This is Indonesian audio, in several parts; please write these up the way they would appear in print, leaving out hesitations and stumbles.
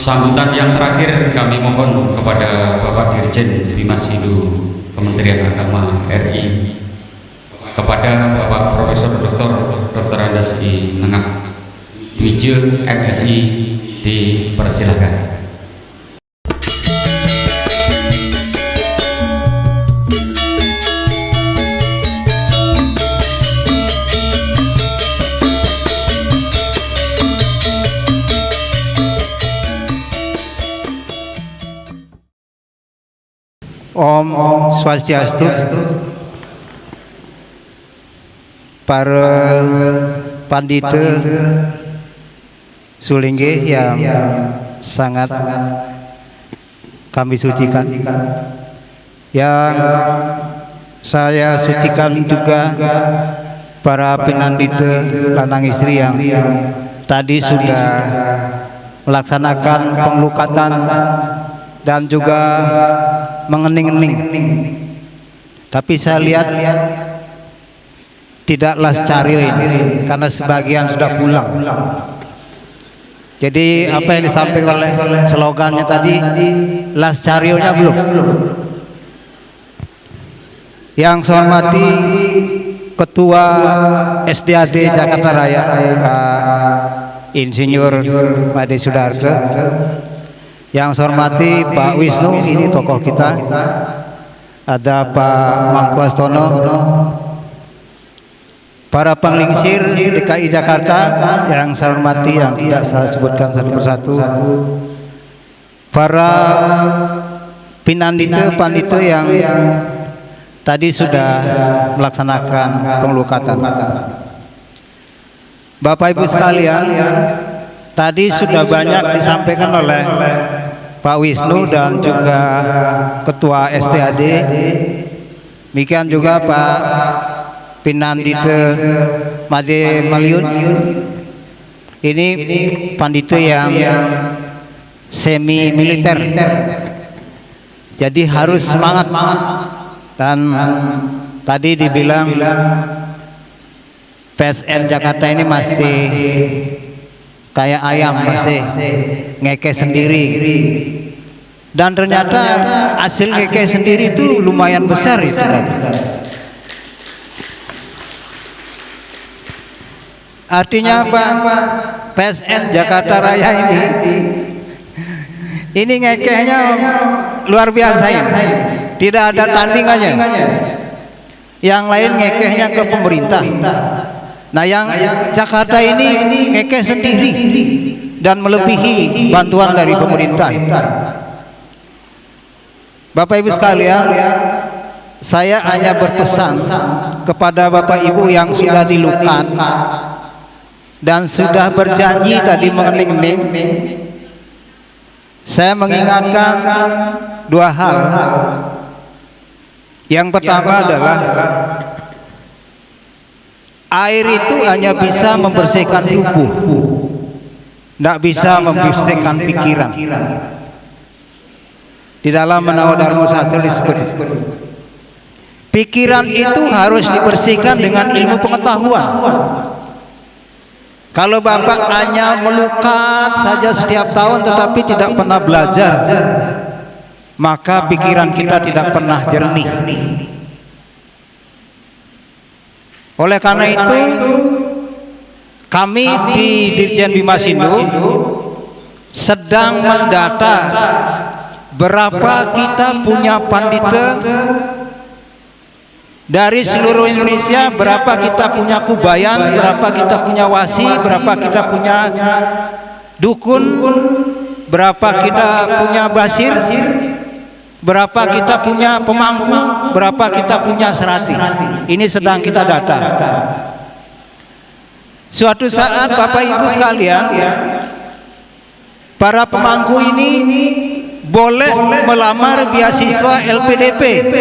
sambutan yang terakhir kami mohon kepada Bapak Dirjen Bimas Hindu Kementerian Agama RI, kepada Bapak Profesor Dr. Andes I Nengah Dwije MSI, dipersilahkan. Om Swastiastu. Para pandita Sulingge yang sangat kami sucikan, yang saya sucikan juga para pinandita lanang istri yang tadi sudah melaksanakan penglukatan dan juga mengening-ening, tapi saya lihat tidak lascario ini karena sebagian sudah pulang. Jadi apa yang disampaikan oleh slogannya tadi, lascarionya belum. Yang saya hormati Ketua SDAD Jakarta Raya, Pak Insinyur Made Sudarto. Yang saya hormati Pak Wisnu, ini tokoh kita. Ada Pak Mangkuastono, para penglingsir DKI Jakarta yang saya hormati, yang tidak saya sebutkan satu persatu, para pinandita pandita yang tadi sudah melaksanakan penglukatan. Bapak Ibu sekalian, tadi sudah banyak disampaikan oleh Pak Wisnu dan juga Ketua STAD, demikian juga Pak Pinandita Made Maliun. Ini pandita yang semi militer, jadi harus semangat. Dan tadi dibilang PSN Jakarta ini masih kayak ayam, masih ngekeh sendiri, dan ternyata hasil ngekeh sendiri itu lumayan besar itu. Artinya apa? PSN Jakarta Raya ini ngekehnya luar biasa ya, tidak ada tandingannya. Yang lain ngekehnya ke pemerintah. Nah, yang Jakarta ini ngekeh sendiri dan melebihi bantuan dari pemerintah. Bapak Ibu sekalian, saya hanya berpesan kepada Bapak Ibu yang sudah dilukat dan sudah berjanji tadi mengening-ening. Saya mengingatkan dua hal. Yang pertama adalah air itu hanya bisa membersihkan tubuh, tidak bisa membersihkan pikiran. Di dalam Menawa Dharma Sastra disebut, pikiran itu harus dibersihkan dengan ilmu pengetahuan. Kalau Bapak hanya melukat saja setiap tahun tetapi tidak pernah belajar, maka pikiran kita tidak pernah jernih. Oleh karena itu, kami di Dirjen Bimas Hindu sedang mendata berapa kita punya pandita dari seluruh Indonesia, berapa kita punya kubayan, berapa kita punya wasi, berapa kita punya dukun, berapa kita punya basir, berapa kita punya pemangku, berapa kita punya serati. Ini sedang kita data. Suatu saat Bapak Ibu sekalian, para pemangku ini boleh melamar beasiswa LPDP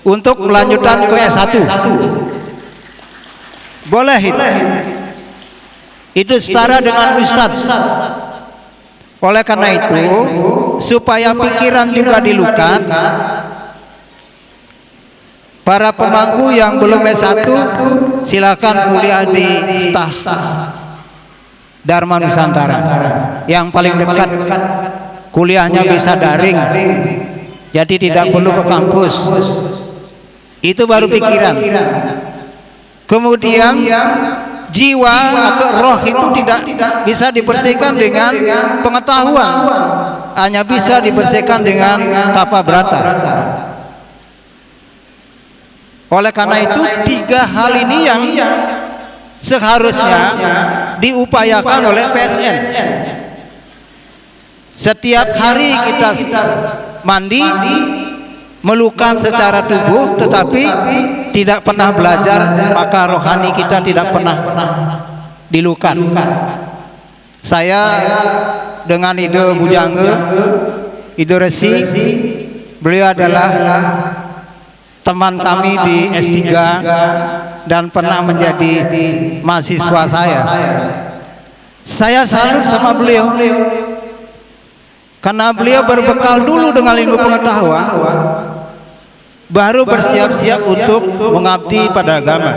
untuk melanjutkan ke S1. Boleh itu setara dengan ustadz. Oleh karena itu, supaya pikiran juga dilukat, para pemangku yang belum S1 silakan kuliah di STAH. Dharma Nusantara yang paling dekat, kuliahnya bisa daring, jadi tidak perlu ke kampus. Itu baru pikiran. Kemudian jiwa atau roh itu tidak bisa dibersihkan dengan pengetahuan, hanya bisa dibersihkan dengan tapa brata. Oleh karena itu, tiga hal ini yang seharusnya diupayakan oleh PSN. Setiap hari kita mandi, melukan secara tubuh, tetapi tidak pernah belajar, maka rohani kita tidak pernah dilukan. Saya dengan ide Bujangga, ide Resi, beliau adalah teman kami di S3 dan pernah menjadi mahasiswa saya. Saya salut sama beliau karena beliau berbekal dulu dengan ilmu pengetahuan, baru bersiap-siap untuk mengabdi pada agama.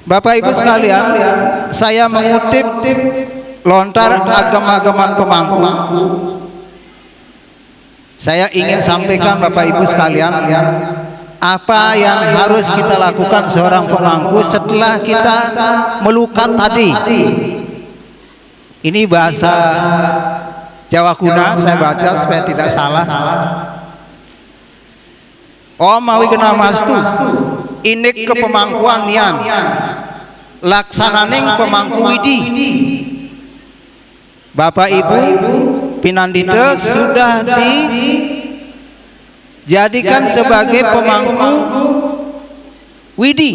Bapak Ibu sekalian, saya mengutip lontar agama-agama pemangku. Saya ingin sampaikan Bapak Ibu sekalian, apa yang harus kita lakukan seorang pemangku setelah kita melukat tadi. Ini bahasa Jawa kuna, saya baca supaya tidak salah. Mawi kena mastu inik ke pemangkuan nian laksananing pemangku widi. Bapak Ibu pinandita sudah dijadikan sebagai pemangku widi.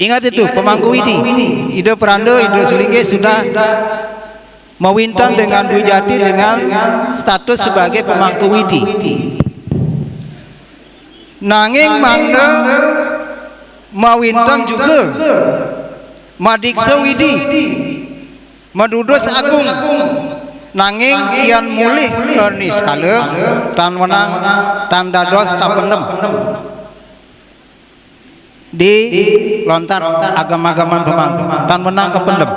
Ingat itu, pemangku widi. Ide Perando, Ide Sulingge sudah mewintan dengan Dwi Jati dengan status sebagai pemangku widi. Nanging mangda mawintan juga madiksa widi, madudus agung. Nanging ian mulih kerni skala tan wenang tan dados tapendem di lontar agama-agama pemangku tan wenang kependem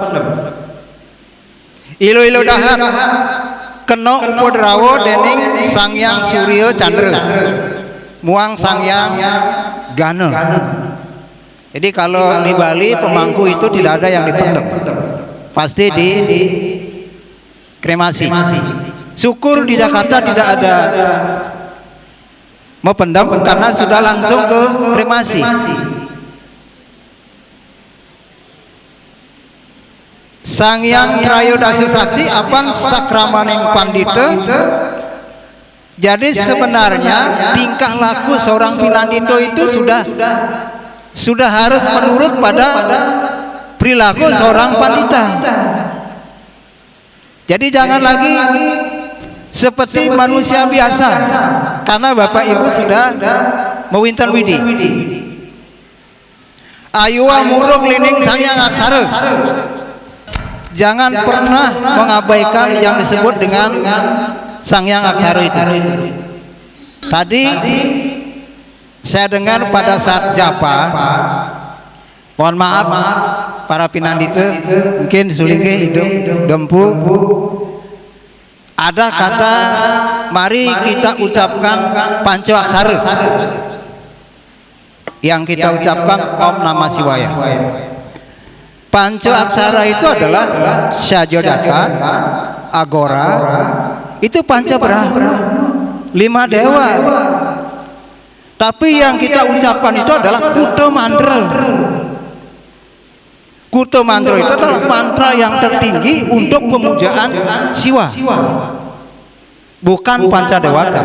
ilo-ilo dahat kena upadrawa dening Sangyang Surya Chandra muang Sangyang Gana. Jadi kalau di Bali pemangku itu tidak ada yang dipendem, pasti di kremasi. Syukur di Jakarta tidak ada mau pendam karena sudah langsung ke kremasi. Sangyang Prayodasa Saksi apan sakramaning pandita. Jadi sebenarnya tingkah laku seorang pinandito itu sudah harus menurut pada perilaku seorang pandita. Jadi jangan lagi seperti manusia biasa, karena Bapak Ibu sudah mewinten widi. Ayuwa murug lining Sangyang Aksara. Jangan pernah mengabaikan yang disebut dengan Sangyang Aksara itu. Tadi saya dengar pada saat japa, mohon maaf para pinandita, mungkin Sulingge, Hidung, Dempu, ada kata mari kita ucapkan Panca Aksara. Yang kita ucapkan Om Namah Shivaya. Panca Aksara itu adalah Syajodata, Agora, itu Panca Brahma, 5 dewa. Tapi yang kita ucapkan itu adalah Kuto Mantra. Kuto Mantra itu adalah mantra yang tertinggi untuk pemujaan Siwa, bukan Panca Dewata.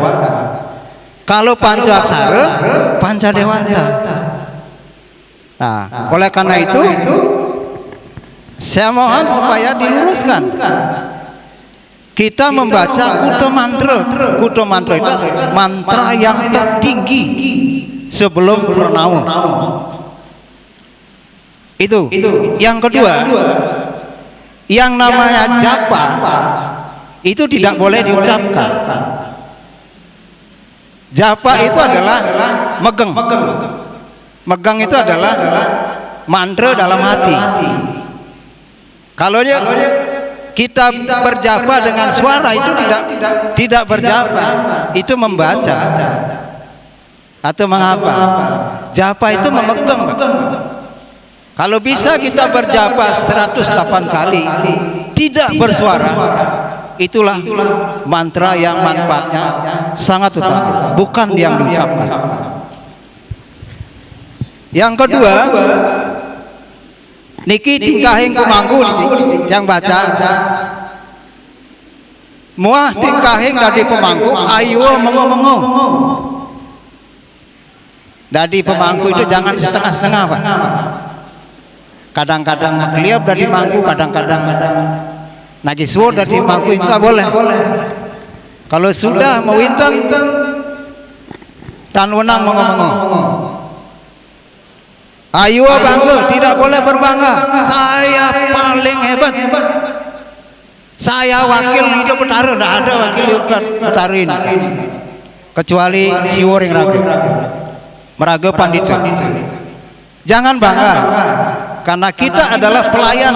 Kalau Panca Aksara, Panca Dewata. Nah, oleh karena itu saya mohon supaya diluruskan. Kita membaca Kuto Mantra. Kuto Mantra itu mantra yang tertinggi sebelum purnama. Itu. Yang kedua, yang namanya japa itu tidak boleh diucapkan. Japa itu adalah megeng. Megeng itu adalah mantra dalam hati. Kalau kita berjapa dengan suara itu tidak berjapa, itu membaca. Atau mengapa? Japa itu memegang. Kalau bisa kita berjapa 108 kali tidak bersuara, itulah mantra yang manfaatnya sangat utama, bukan yang diucapkan. Yang kedua, niki tingkahing kumangku niki yang baca. Muah tingkahing dari pemangku ayo mengo-mengo. Dari pemangku itu jangan setengah-setengah, Pak. Kadang-kadang beliau dari mangku, kadang-kadang najiswo dari mangku itu boleh. Kalau sudah mewinten dan wenang mengo-mengo. Ayo bangga, tidak boleh berbangga. Saya paling hebat. Saya wakil hidup Betara, tidak ada wakil hidup Betara ini. Kecuali Siworing Raga, Meraga Pandita. Jangan bangga, karena kita adalah pelayan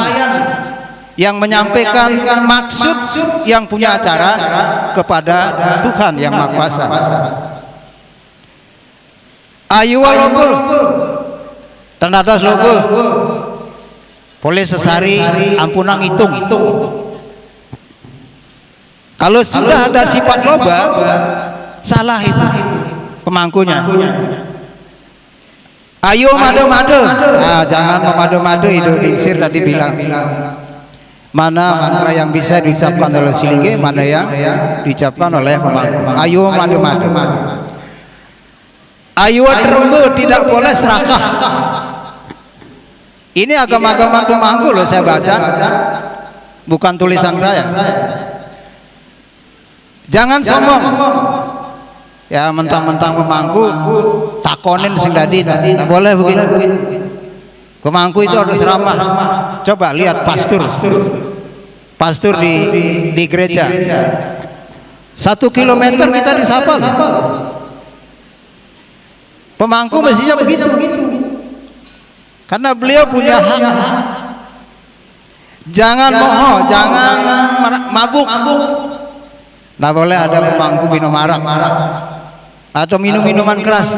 yang menyampaikan maksud yang punya acara kepada Tuhan yang Maha Kuasa. Ayo logo. Dan atas logo boleh sesari ampunang hitung. Kalau sudah ada sifat loba, salah itu pemangkunya. Ayo mado-mado. Nah, jangan memado-mado, itu dinsir tadi bilang. Mana mantra yang bisa diucapkan oleh Silinge, mana yang diucapkan oleh pemangku. Ayo mado-mado. Ayo terumbu, tidak boleh serakah. Ini agama-agama pemangku loh, saya baca, bukan tulisan saya. Jangan sombong. Ya mentang-mentang pemangku takonin sing dadi, tidak boleh begitu. Pemangku itu harus ramah. Coba lihat pastor di gereja. 1 kilometer kita disapa. Pemangku mestinya begitu. Karena beliau punya hak. Jangan moho, jangan mabuk. Nah boleh ada pemangku minum arak atau minum minuman keras.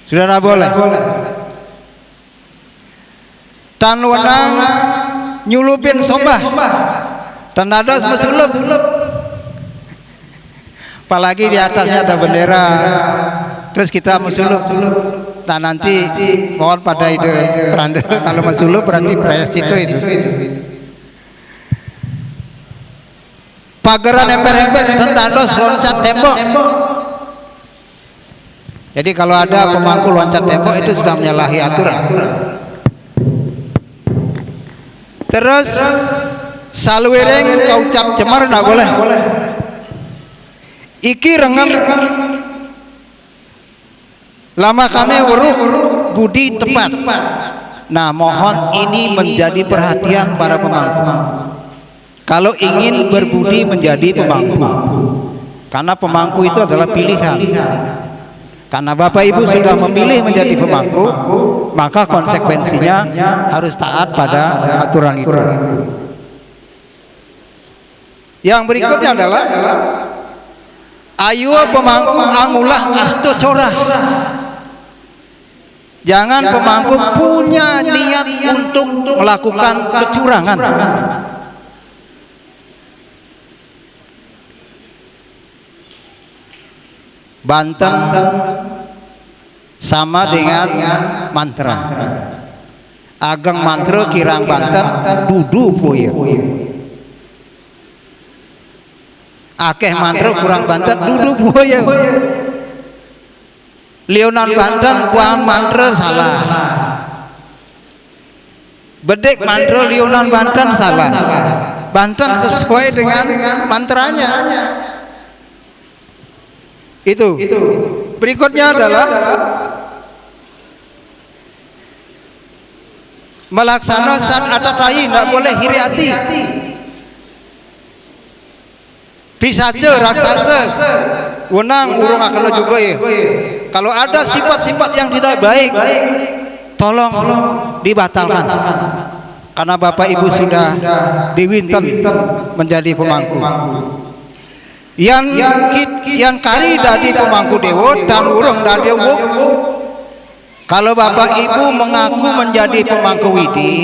Sudah tidak boleh. Tan wenang nyulupin sombah, tan dados mesulup. Apalagi di atasnya ada bendera, terus kita mesulup. Nah nanti mohon pada ide peranda kalau mesulup berarti prayas itu. Pageran emper-emper dan dados loncat tembok. Jadi kalau ada pemangku loncat tembok itu sudah menyalahi aturan. Terus saluwereng kaucap cemar tidak boleh. Iki rengan lama kane uruh budi tepat. Nah mohon ini menjadi perhatian para pemangku. Kalau ingin berbudi menjadi pemangku, karena pemangku itu adalah pilihan. Karena Bapak Ibu sudah memilih menjadi pemangku, maka konsekuensinya harus taat pada aturan itu. Yang berikutnya adalah ayo pemangku angulah asto corah. Jangan pemangku punya niat untuk melakukan kecurangan. Banten sama dengan mantra. Ageng mantra kirang Banten dudu puye. Akeh mantra kurang Banten dudu puye. Lionan Banten kuang mantra salah. Bedek mantra Lionan Banten salah. Banten sesuai dengan mantranya. Itu. Berikutnya adalah melaksanakan saat atatai, tidak boleh hiriati. Pisace raksasa, wenang urung akan juga ya. Kalau ada sifat-sifat yang tidak baik, tolong dibatalkan. karena Bapak Ibu sudah diwinten menjadi pemangku. Yang kari dadi pemangku dewo dan urung dadi wuk. Kalau Bapak Ibu mengaku menjadi pemangku widi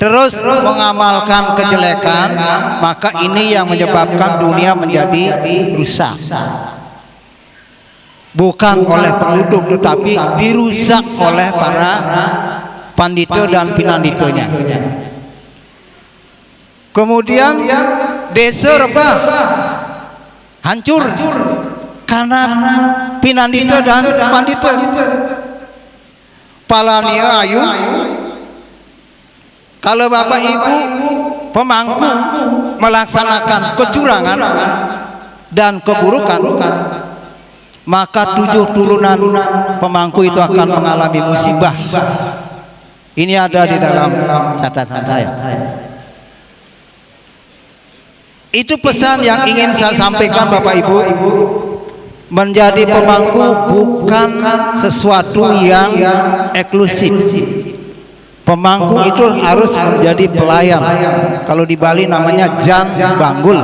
terus mengamalkan kejelekan, maka ini yang menyebabkan dunia menjadi rusak. Bukan oleh penduduk, tetapi dirusak oleh para pandito dan pinanditonya. Kemudian desa rebah, hancur karena pinandito dan pandito. Palania ayu. Kalau Bapak Ibu pemangku melaksanakan kecurangan dan keburukan, maka 7 turunan pemangku itu akan mengalami musibah. Ini ada di dalam catatan saya. Itu pesan yang ingin saya sampaikan Bapak Ibu. Menjadi pemangku bukan sesuatu yang eksklusif. Pemangku itu harus menjadi pelayan. Kalau di Bali namanya Jan Banggul.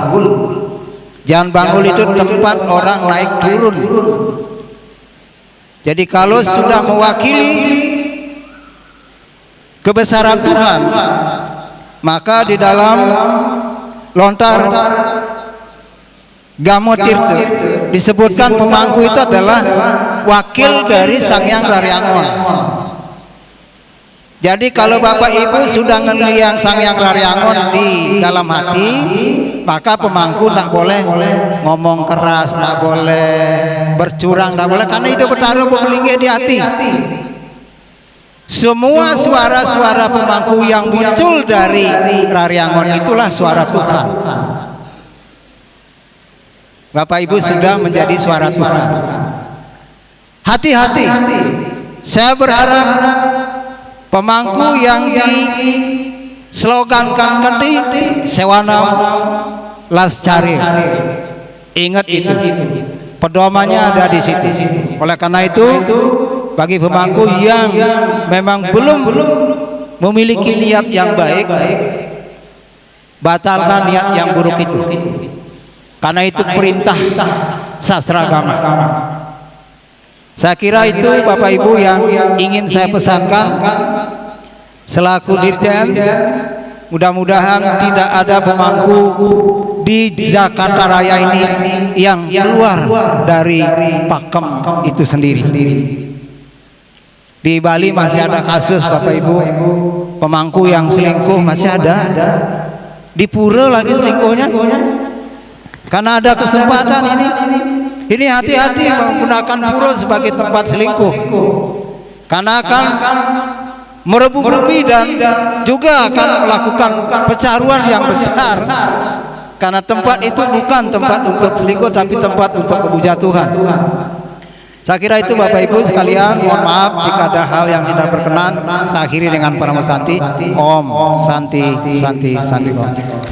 Jan Banggul itu tempat orang naik turun. Jadi kalau sudah mewakili kebesaran Tuhan, maka di dalam lontar Gamo Tirta disebutkan pemangku itu adalah wakil dari Sang Hyang Raryangon. Jadi kalau Bapak Ibu sudah ngeliang Sang Hyang Raryangon di dalam hati, maka pemangku tidak boleh ngomong keras, tidak boleh bercurang, tidak boleh, karena itu bertaruh pemulingnya di hati. Semua suara-suara pemangku yang muncul dari Raryangon itulah suara Tuhan. Bapak Ibu sudah menjadi suara Tuhan. Hati-hati. Saya berharap pemangku yang dislogankan tadi Sewanam Lascari, ingat itu. Pedomannya ada di situ. Oleh karena itu, bagi pemangku yang memang belum memiliki niat yang baik, batalkan niat yang buruk itu. Karena itu perintah sastra agama. Saya kira itu Bapak Ibu yang ingin saya pesankan selaku dirjen. Mudah-mudahan tidak ada pemangku di Jakarta Raya ini yang keluar dari pakem itu sendiri. Di Bali masih ada kasus Bapak Ibu pemangku yang selingkuh, masih ada. Di Pura lagi selingkuhnya. Karena ada kesempatan ini hati-hati menggunakan pura sebagai tempat selingkuh, karena akan merebut-rebuti dan juga akan melakukan pecaruan yang besar, karena tempat itu bukan tempat untuk selingkuh tapi tempat untuk kebujatuhan. Saya kira itu Bapak Ibu sekalian, mohon maaf jika ada hal yang tidak berkenan. Saya akhiri dengan Paramasanti. Om Santi Santi Santi Om.